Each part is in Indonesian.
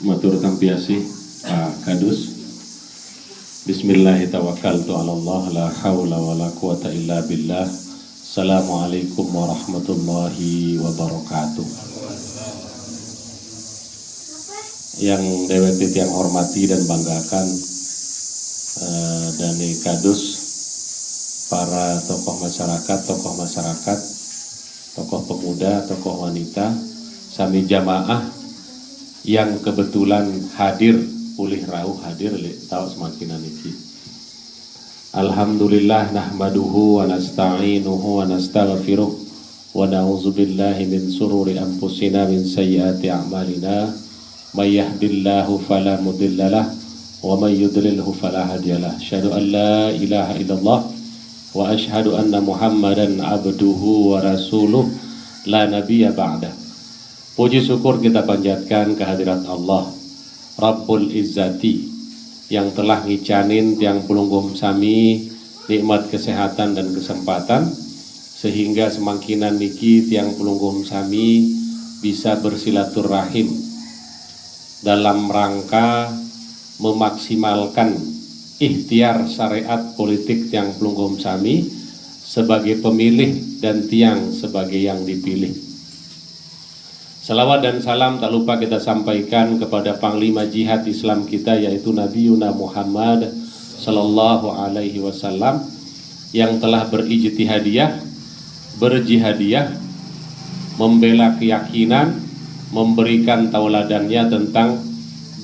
Matur tampiasi Pak Kadus. Bismillahirrahmanirrahim. La haula wa la quwata illa billah. Assalamualaikum warahmatullahi wabarakatuh. Yang deweti yang hormati dan banggakan Dani Kadus, para tokoh masyarakat, tokoh pemuda, tokoh wanita, sami jamaah yang kebetulan hadir, pulih rauh hadir, tahu semakin niki. Alhamdulillah nahmaduhu wa nasta'inuhu wa nastaghfiruh wa na'udzubillahi min sururi anfusina min sayyiati a'malina. May yahdihillahu fala mudhillalah wa may yudlilhu fala hadiyalah. Asyhadu an la ilaha illallah wa asyhadu anna Muhammadan abduhu wa rasuluh la nabiyya ba'dah. Puji syukur kita panjatkan kehadirat Allah Rabbul Izzati yang telah ngicanin tiang pelunggum sami nikmat kesehatan dan kesempatan sehingga semangkinan niki tiang pelunggum sami bisa bersilaturahim dalam rangka memaksimalkan ikhtiar syariat politik tiang pelunggum sami sebagai pemilih dan tiang sebagai yang dipilih. Salawat dan salam tak lupa kita sampaikan kepada Panglima Jihad Islam kita, yaitu Nabi Yuna Muhammad Sallallahu Alaihi Wasallam yang telah berijtihadiyah, berjihadiyah, membela keyakinan, memberikan tauladannya tentang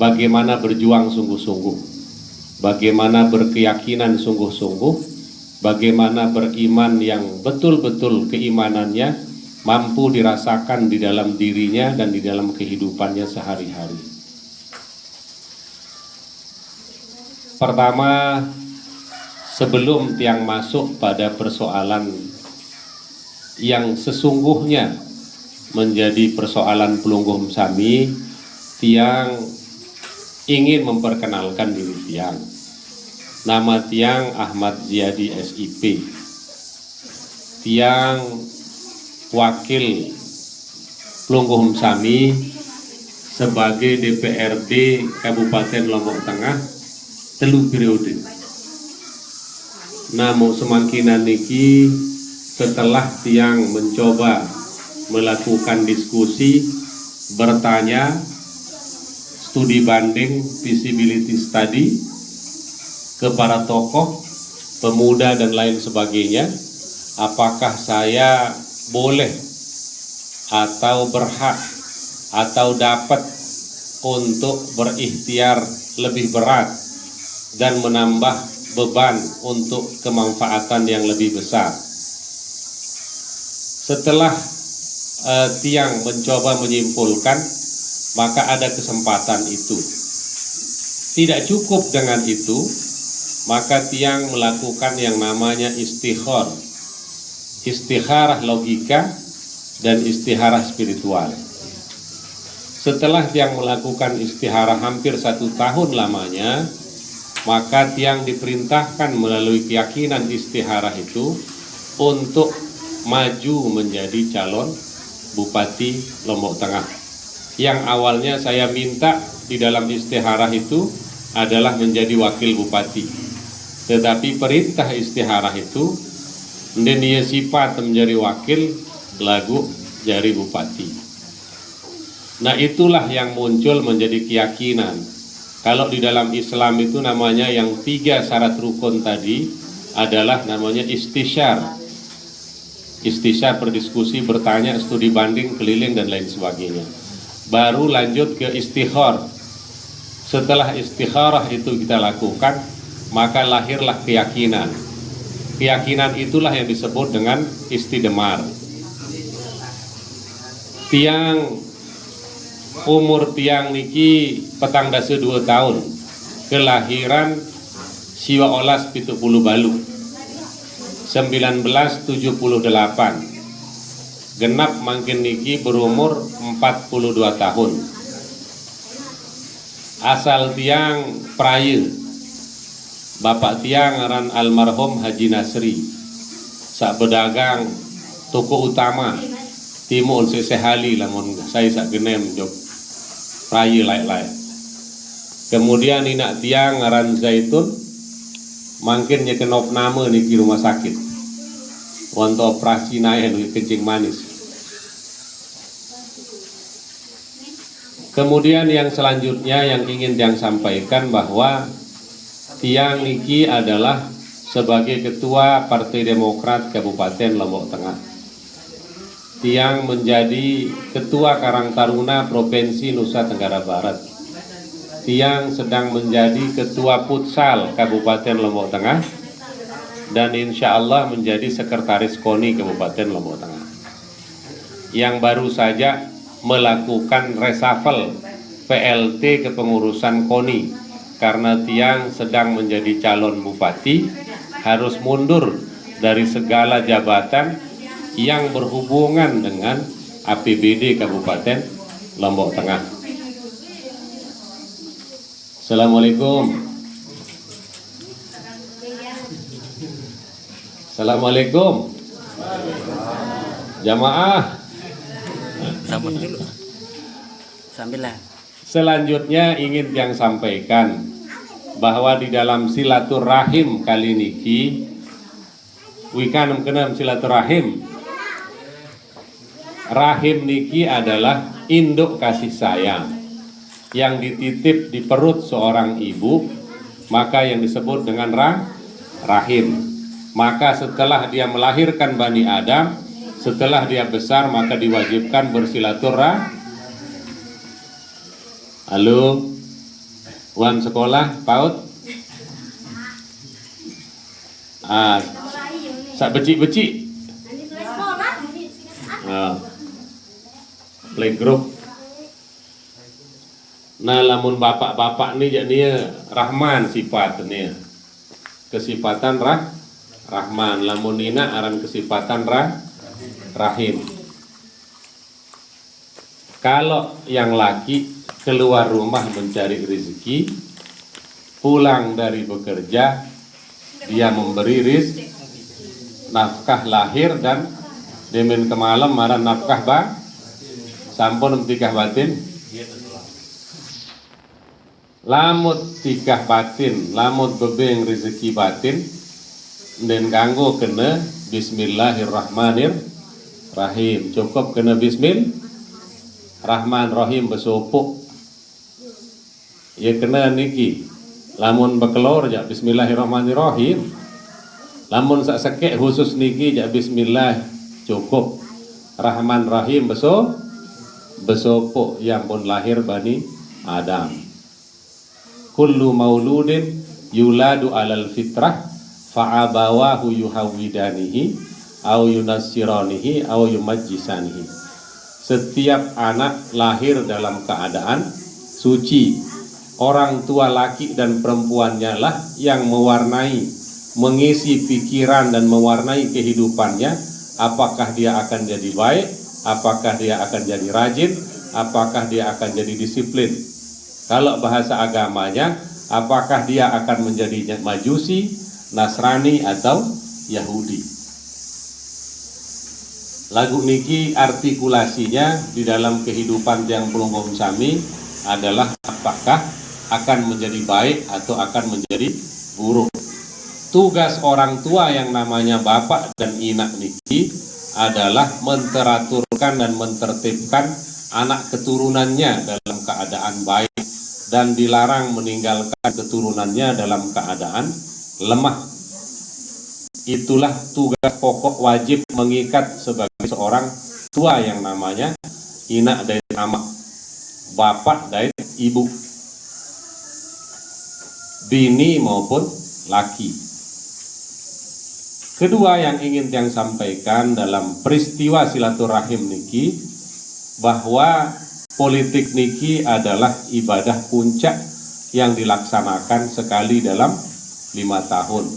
bagaimana berjuang sungguh-sungguh, bagaimana berkeyakinan sungguh-sungguh, bagaimana beriman yang betul-betul keimanannya mampu dirasakan di dalam dirinya dan di dalam kehidupannya sehari-hari. Pertama, sebelum tiang masuk pada persoalan yang sesungguhnya menjadi persoalan pelunggum sami, tiang ingin memperkenalkan diri tiang. Nama tiang Ahmad Ziyadi SIP. Tiang wakil pelunggum sami sebagai DPRD Kabupaten Lombok Tengah 3 periode. Namun semangkinan niki setelah tiang mencoba melakukan diskusi, bertanya, studi banding, feasibility study ke para tokoh, pemuda dan lain sebagainya, apakah saya boleh atau berhak atau dapat untuk berikhtiar lebih berat dan menambah beban untuk kemanfaatan yang lebih besar. Setelah tiang mencoba menyimpulkan, maka ada kesempatan itu. Tidak cukup dengan itu, maka tiang melakukan yang namanya istikharah logika dan istikharah spiritual. Setelah tiang melakukan istikharah hampir 1 tahun lamanya, maka tiang diperintahkan melalui keyakinan istikharah itu untuk maju menjadi calon Bupati Lombok Tengah. Yang awalnya saya minta di dalam istikharah itu adalah menjadi wakil bupati. Tetapi perintah istikharah itu dia sifat menjadi wakil lagu jadi bupati. Nah, itulah yang muncul menjadi keyakinan. Kalau di dalam Islam itu namanya yang 3 syarat rukun tadi adalah namanya istisyar. Istisyar, berdiskusi, bertanya, studi banding, keliling dan lain sebagainya. Baru lanjut ke istikhar. Setelah istikharah itu kita lakukan, maka lahirlah keyakinan. Keyakinan itulah yang disebut dengan istidmar. Tiang umur tiang niki petang dase 2 tahun, kelahiran siwa olas 70 balu 1978, genap mangkin niki berumur 42 tahun. Asal tiang Praye, bapak tiang ngaran almarhum Haji Nasri, sak pedagang toko utama timun sesehali lamun saya sak genem jog Praye laik-laik. Kemudian inak tiang ngaran Zaitun, mangkin nyekenop nama niki rumah sakit. Untuk operasi naik kencing manis. Kemudian yang selanjutnya yang ingin tiang sampaikan bahwa tiang niki adalah sebagai Ketua Partai Demokrat Kabupaten Lombok Tengah. Tiang menjadi Ketua Karang Taruna Provinsi Nusa Tenggara Barat. Tiang sedang menjadi Ketua Futsal Kabupaten Lombok Tengah dan insya Allah menjadi Sekretaris KONI Kabupaten Lombok Tengah. Yang baru saja melakukan reshuffle PLT kepengurusan KONI karena tiang sedang menjadi calon bupati, harus mundur dari segala jabatan yang berhubungan dengan APBD Kabupaten Lombok Tengah. Assalamualaikum. Assalamualaikum. Jamaah. Sambut dulu. Sambillah. Selanjutnya ingin yang sampaikan bahwa di dalam silaturahim kali niki wikan kenam silaturahim. Rahim niki adalah induk kasih sayang yang dititip di perut seorang ibu, maka yang disebut dengan rahim. Maka setelah dia melahirkan Bani Adam, setelah dia besar, maka diwajibkan bersilaturahim. Halo, uang sekolah, PAUD? Sak becik-becik. Playgroup. Nah, lamun bapak-bapak nih jadinya Rahman sifatnya, kesifatan Rahman. Lamun Nina aran kesifatan Rahim. Kalau yang laki keluar rumah mencari rezeki, pulang dari bekerja, dia memberi nafkah lahir dan demen kemalam aran nafkah sampun tikah batin. Lamut tikah batin, lamut bebeng rezeki batin, dan kanggo kena Bismillahirrahmanirrahim. Cukup kena Bismillahirrahmanirrahim besopuk. Ya kena niki. Lamun bekelor jak Bismillahirrahmanirrahim. Lamun sak sekek khusus niki jak Bismillah cukup. Rahman Rahim besopuk yang pun lahir Bani Adam. Kullu mauludin yuladu alal fitrah fa'abawahu yuhawidanihi au yunassiranihi au yumajjisanihi. Setiap anak lahir dalam keadaan suci. Orang tua laki dan perempuannya lah yang mewarnai, mengisi pikiran dan mewarnai kehidupannya. Apakah dia akan jadi baik, apakah dia akan jadi rajin, apakah dia akan jadi disiplin. Kalau bahasa agamanya, apakah dia akan menjadi Majusi, Nasrani, atau Yahudi. Lagu niki artikulasinya di dalam kehidupan yang pelunggung sami adalah apakah akan menjadi baik atau akan menjadi buruk. Tugas orang tua yang namanya bapak dan inak niki adalah menteraturkan dan mentertibkan anak keturunannya dalam keadaan baik dan dilarang meninggalkan keturunannya dalam keadaan lemah. Itulah tugas pokok wajib mengikat sebagai seorang tua yang namanya inak dari amak, bapak dari ibu, bini maupun laki. Kedua yang ingin yang sampaikan dalam peristiwa silaturahim niki, bahwa politik niki adalah ibadah puncak yang dilaksanakan sekali dalam 5 tahun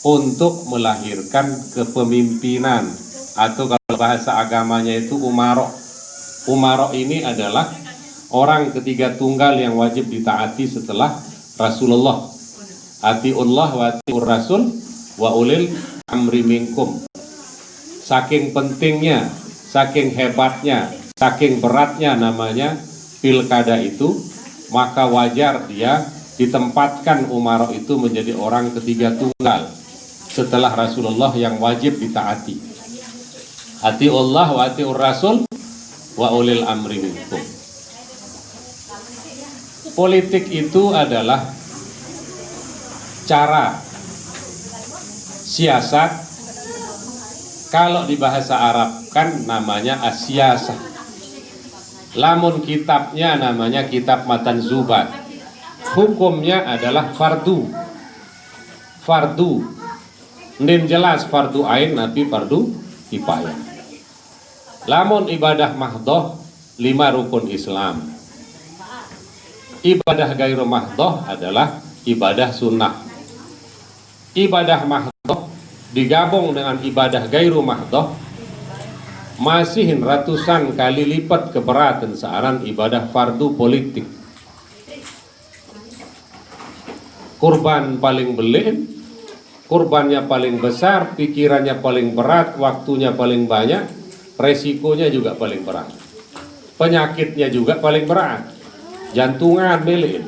untuk melahirkan kepemimpinan, atau kalau bahasa agamanya itu umarok. Umarok ini adalah orang ketiga tunggal yang wajib ditaati setelah Rasulullah. Atiullah wa atiur rasul wa ulil amri minkum. Saking pentingnya, saking hebatnya, saking beratnya namanya pilkada itu, maka wajar dia ditempatkan umara itu menjadi orang ketiga tunggal setelah Rasulullah yang wajib ditaati. Ati Allah wa atiur Rasul wa ulil amri minkum. Politik itu adalah cara siasat, kalau di bahasa Arab kan namanya asyasah. Lamun kitabnya namanya kitab Matan Zubat. Hukumnya adalah fardu. Fardu. Nin jelas fardu ain tapi fardu kifayah. Lamun ibadah mahdoh 5 rukun Islam. Ibadah gairu mahdoh adalah ibadah sunnah. Ibadah mahdoh digabung dengan ibadah gairu mahdoh masih ratusan kali lipat keberatan searan ibadah fardu politik. Kurban paling belin, kurbannya paling besar, pikirannya paling berat, waktunya paling banyak, resikonya juga paling berat, penyakitnya juga paling berat, jantungan belin,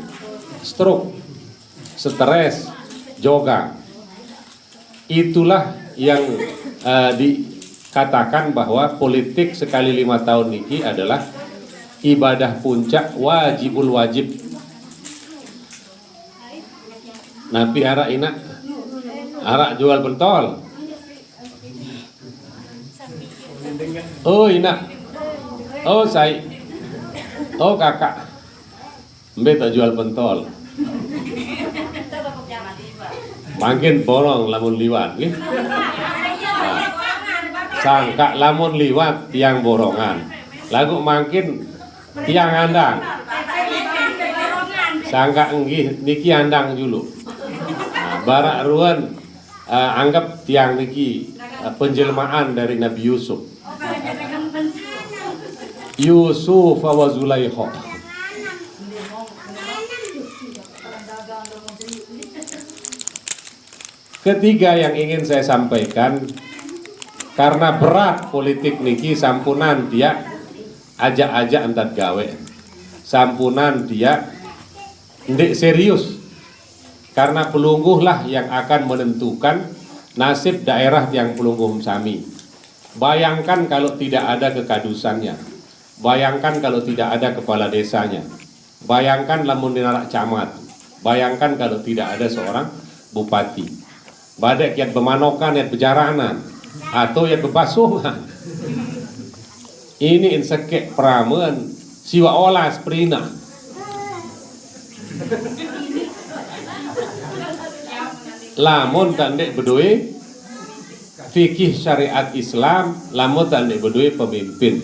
stroke, stres, joga. Itulah yang dikatakan bahwa politik sekali 5 tahun niki adalah ibadah puncak wajibul wajib. Nabi arak ina, arak jual pentol. Oh ina, oh saya, oh kakak, mbak tak jual pentol. Makin borong lamun liwat, gitu. Nah, sangka lamun liwat tiang borongan, lagu makin tiang andang. Sangka enggih niki andang dulu. Nah, barak ruan anggap tiang niki penjelmaan dari Nabi Yusuf. Yusuf wa Zulaikha. Ketiga yang ingin saya sampaikan, karena berat politik niki sampunan dia ajak-ajak antar gawe, sampunan dia ndek serius, karena pelungguh lah yang akan menentukan nasib daerah yang pelungguh sami. Bayangkan kalau tidak ada kekadusannya, bayangkan kalau tidak ada kepala desanya, bayangkan lamun dinarak camat, bayangkan kalau tidak ada seorang bupati. Badek yang pemanokan, yang bejaranan, atau yang bebasungan. Ini insekek pramen siwa olas prina. Lamun tandek bedue fikih syariat Islam, lamun tandek bedue pemimpin.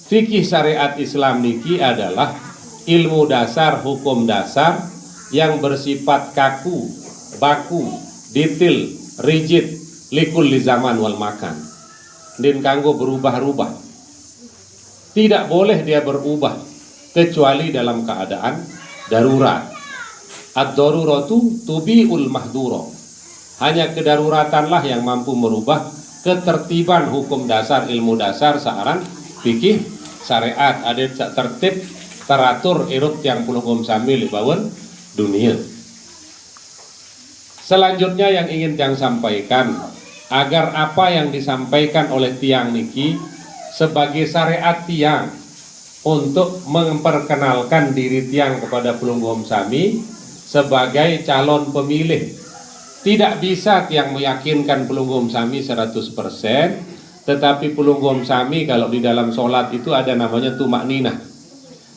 Fikih syariat Islam niki adalah ilmu dasar, hukum dasar yang bersifat kaku, baku, detail, rigid, likul li zaman wal makan. Dan kanggo berubah-ubah. Tidak boleh dia berubah kecuali dalam keadaan darurat. Ad-daruratu tubi'ul mahduro. Hanya kedaruratanlah yang mampu merubah ketertiban hukum dasar, ilmu dasar searan fikih syariat. Ada tertib, teratur, irut yang puluh sambil dibangun dunia. Selanjutnya yang ingin tiang sampaikan, agar apa yang disampaikan oleh tiang niki sebagai syariat tiang untuk memperkenalkan diri tiang kepada pelungguh sami sebagai calon pemilih. Tidak bisa tiang meyakinkan pelungguh sami 100%, tetapi pelungguh sami kalau di dalam sholat itu ada namanya tumak ninah.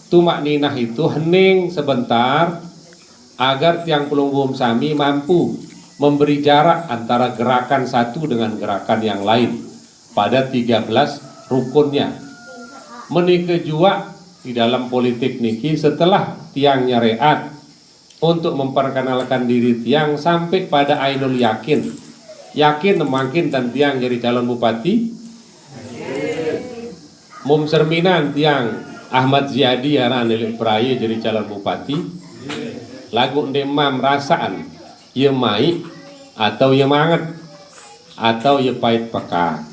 Tumak ninah itu hening sebentar, agar tiang pelungguh sami mampu memberi jarak antara gerakan satu dengan gerakan yang lain pada 13 rukunnya. Menikah jua di dalam politik niki setelah tiang nyareat untuk memperkenalkan diri tiang sampai pada ainul yakin. Yakin makin dan tiang jadi calon bupati. Mum serminan tiang Ahmad Ziyadi aran Elik Praya jadi calon bupati. Lagu demam rasaan ia mai atau ia manget atau ia pahit pekat.